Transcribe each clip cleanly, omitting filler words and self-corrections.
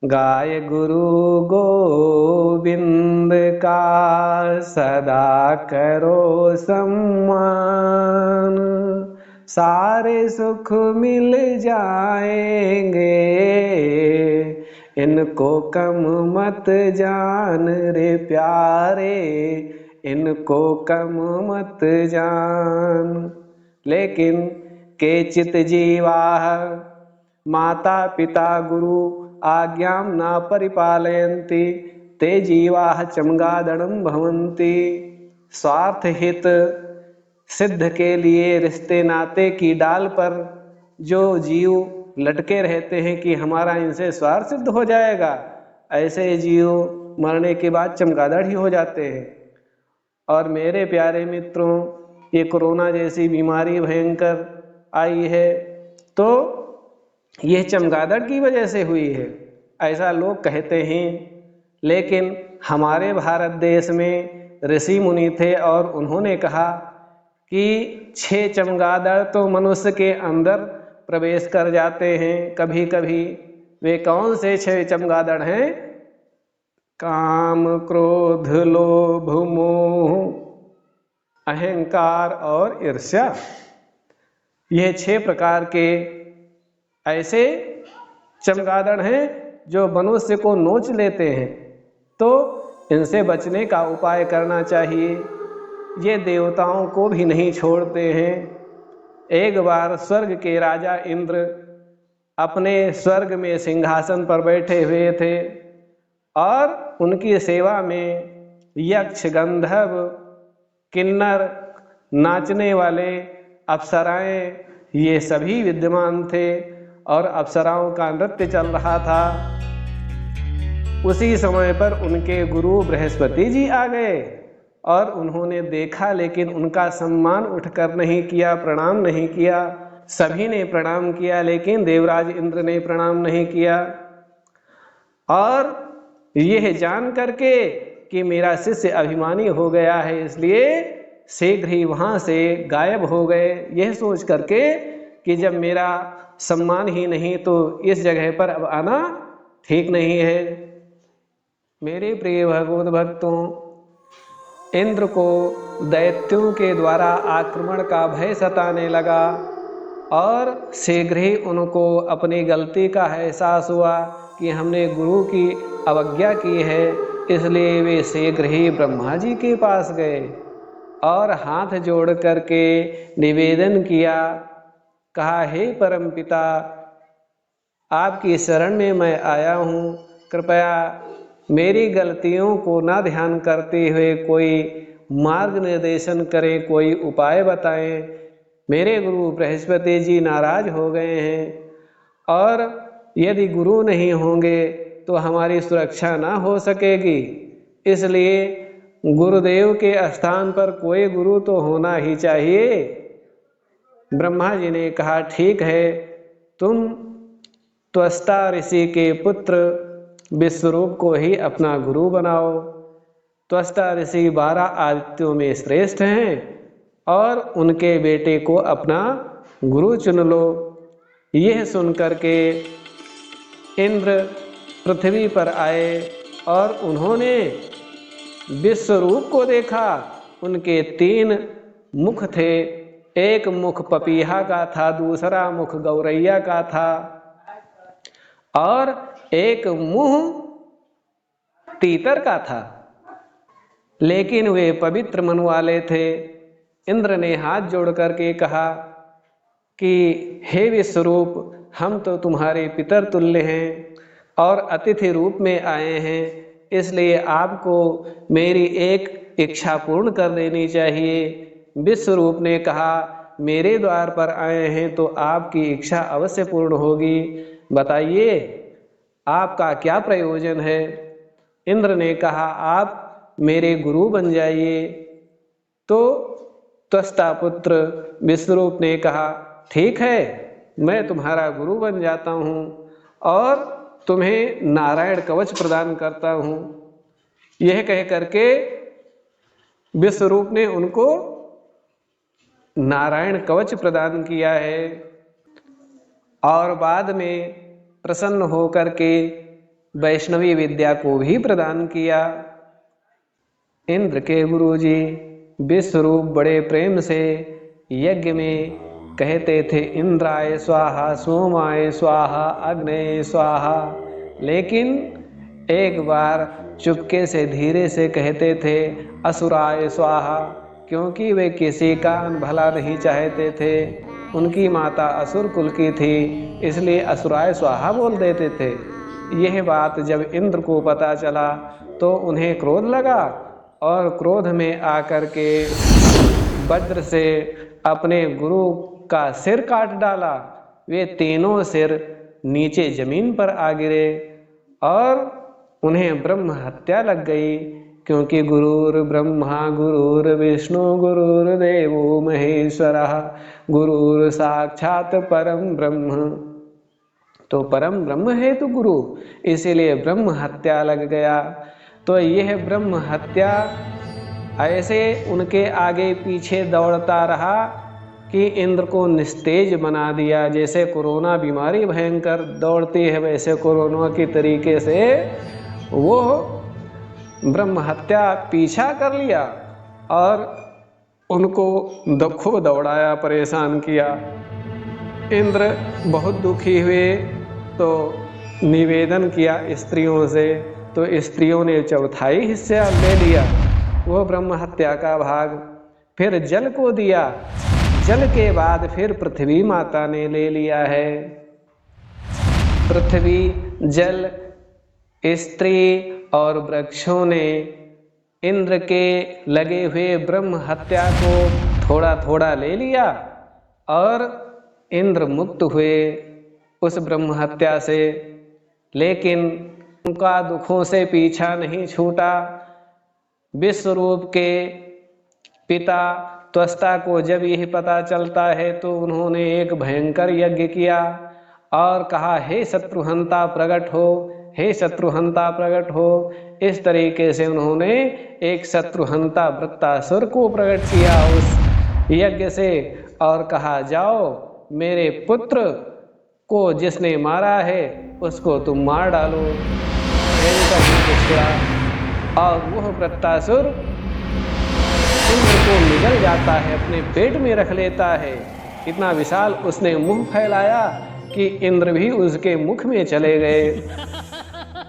गाय गुरु गोविंद का सदा करो सम्मान, सारे सुख मिल जाएंगे, इनको कम मत जान रे प्यारे, इनको कम मत जान। लेकिन केचित जीवाः माता पिता गुरु आज्ञां न परिपालयन्ति ते जीवाः चमगादड़ं भवन्ति। स्वार्थ हित सिद्ध के लिए रिश्ते नाते की डाल पर जो जीव लटके रहते हैं कि हमारा इनसे स्वार्थ सिद्ध हो जाएगा, ऐसे जीव मरने के बाद चमगादड़ ही हो जाते हैं। और मेरे प्यारे मित्रों, ये कोरोना जैसी बीमारी भयंकर आई है तो यह चमगादड़ की वजह से हुई है, ऐसा लोग कहते हैं। लेकिन हमारे भारत देश में ऋषि मुनि थे और उन्होंने कहा कि 6 चमगादड़ तो मनुष्य के अंदर प्रवेश कर जाते हैं कभी कभी। वे कौन से 6 चमगादड़ हैं? काम, क्रोध, लोभ, मोह, अहंकार और ईर्ष्या। यह 6 प्रकार के ऐसे चमगादड़ हैं जो मनुष्य को नोच लेते हैं, तो इनसे बचने का उपाय करना चाहिए। ये देवताओं को भी नहीं छोड़ते हैं। एक बार स्वर्ग के राजा इंद्र अपने स्वर्ग में सिंहासन पर बैठे हुए थे और उनकी सेवा में यक्ष, गंधर्व, किन्नर, नाचने वाले, अप्सराएं, ये सभी विद्यमान थे और अप्सराओं का नृत्य चल रहा था। उसी समय पर उनके गुरु बृहस्पति जी आ गए और उन्होंने देखा, लेकिन उनका सम्मान उठकर नहीं किया, प्रणाम नहीं किया। सभी ने प्रणाम किया लेकिन देवराज इंद्र ने प्रणाम नहीं किया। और यह जान करके कि मेरा शिष्य अभिमानी हो गया है, इसलिए शीघ्र ही वहां से गायब हो गए, यह सोच करके कि जब मेरा सम्मान ही नहीं तो इस जगह पर अब आना ठीक नहीं है। मेरे प्रिय भगवत भक्तों, इंद्र को दैत्यों के द्वारा आक्रमण का भय सताने लगा और शीघ्र ही उनको अपनी गलती का एहसास हुआ कि हमने गुरु की अवज्ञा की है। इसलिए वे शीघ्र ही ब्रह्मा जी के पास गए और हाथ जोड़ करके निवेदन किया, कहा, हे परमपिता, आपकी शरण में मैं आया हूँ, कृपया मेरी गलतियों को ना ध्यान करते हुए कोई मार्ग निर्देशन करें, कोई उपाय बताएं। मेरे गुरु बृहस्पति जी नाराज हो गए हैं और यदि गुरु नहीं होंगे तो हमारी सुरक्षा ना हो सकेगी, इसलिए गुरुदेव के स्थान पर कोई गुरु तो होना ही चाहिए। ब्रह्मा जी ने कहा, ठीक है, तुम त्वष्टा ऋषि के पुत्र विश्वरूप को ही अपना गुरु बनाओ। त्वष्टा ऋषि 12 आदित्यों में श्रेष्ठ हैं और उनके बेटे को अपना गुरु चुन लो। यह सुनकर के इंद्र पृथ्वी पर आए और उन्होंने विश्वरूप को देखा। उनके 3 मुख थे, एक मुख पपीहा का था, दूसरा मुख गौरैया का था और एक मुंह तीतर का था, लेकिन वे पवित्र मन वाले थे। इंद्र ने हाथ जोड़ करके कहा कि हे विश्वरूप, हम तो तुम्हारे पितर तुल्य हैं और अतिथि रूप में आए हैं, इसलिए आपको मेरी एक इच्छा पूर्ण कर देनी चाहिए। विश्वरूप ने कहा, मेरे द्वार पर आए हैं तो आपकी इच्छा अवश्य पूर्ण होगी, बताइए आपका क्या प्रयोजन है। इंद्र ने कहा, आप मेरे गुरु बन जाइए। तो त्वष्टा पुत्र विश्वरूप ने कहा, ठीक है, मैं तुम्हारा गुरु बन जाता हूँ और तुम्हें नारायण कवच प्रदान करता हूँ। यह कह करके विश्वरूप ने उनको नारायण कवच प्रदान किया है और बाद में प्रसन्न होकर के वैष्णवी विद्या को भी प्रदान किया। इंद्र के गुरुजी विश्वरूप बड़े प्रेम से यज्ञ में कहते थे, इंद्राय स्वाहा, सोमाय स्वाहा, अग्नये स्वाहा, लेकिन एक बार चुपके से धीरे से कहते थे असुराय स्वाहा, क्योंकि वे किसी का भला नहीं चाहते थे। उनकी माता असुर कुल की थी, इसलिए असुराय स्वाहा बोल देते थे। यह बात जब इंद्र को पता चला तो उन्हें क्रोध लगा और क्रोध में आकर के वज्र से अपने गुरु का सिर काट डाला। वे तीनों सिर नीचे जमीन पर आ गिरे और उन्हें ब्रह्म हत्या लग गई, क्योंकि गुरुर ब्रह्मा गुरुर विष्णु गुरुर्देवो महेश्वरः गुरुर साक्षात परम ब्रह्म। तो परम ब्रह्म है तो गुरु, इसीलिए ब्रह्म हत्या लग गया। तो यह ब्रह्म हत्या ऐसे उनके आगे पीछे दौड़ता रहा कि इंद्र को निस्तेज बना दिया। जैसे कोरोना बीमारी भयंकर दौड़ती है, वैसे कोरोना की तरीके से वो ब्रह्म हत्या पीछा कर लिया और उनको खूब दौड़ाया, परेशान किया। इंद्र बहुत दुखी हुए तो निवेदन किया स्त्रियों से, तो स्त्रियों ने चौथाई हिस्सा ले लिया वो ब्रह्म हत्या का भाग। फिर जल को दिया, जल के बाद फिर पृथ्वी माता ने ले लिया है। पृथ्वी, जल, स्त्री और वृक्षों ने इंद्र के लगे हुए ब्रह्म हत्या को थोड़ा थोड़ा ले लिया और इंद्र मुक्त हुए उस ब्रह्म हत्या से। लेकिन उनका दुखों से पीछा नहीं छूटा। विश्वरूप के पिता त्वष्टा को जब यह पता चलता है तो उन्होंने एक भयंकर यज्ञ किया और कहा, हे शत्रुहंता प्रकट हो, हे शत्रुहंता प्रकट हो। इस तरीके से उन्होंने एक शत्रुहंता वृत्तासुर को प्रकट किया उस यज्ञ से और कहा, जाओ मेरे पुत्र को जिसने मारा है उसको तुम मार डालो। और वह वृत्तासुर इंद्र को निगल जाता है, अपने पेट में रख लेता है। इतना विशाल उसने मुंह फैलाया कि इंद्र भी उसके मुख में चले गए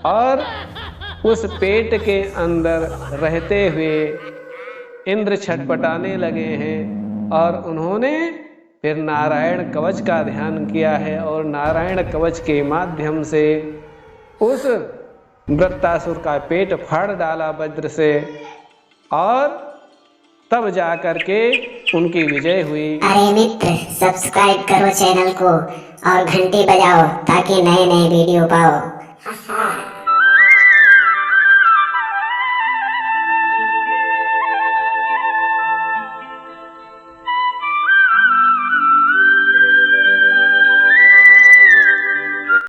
और उस पेट के अंदर रहते हुए इंद्र छटपटाने लगे हैं। और उन्होंने फिर नारायण कवच का ध्यान किया है और नारायण कवच के माध्यम से उस वृत्तासुर का पेट फाड़ डाला वज्र से और तब जाकर के उनकी विजय हुई। अरे मित्र, सब्सक्राइब करो चैनल को और घंटी बजाओ ताकि नए नए वीडियो पाओ।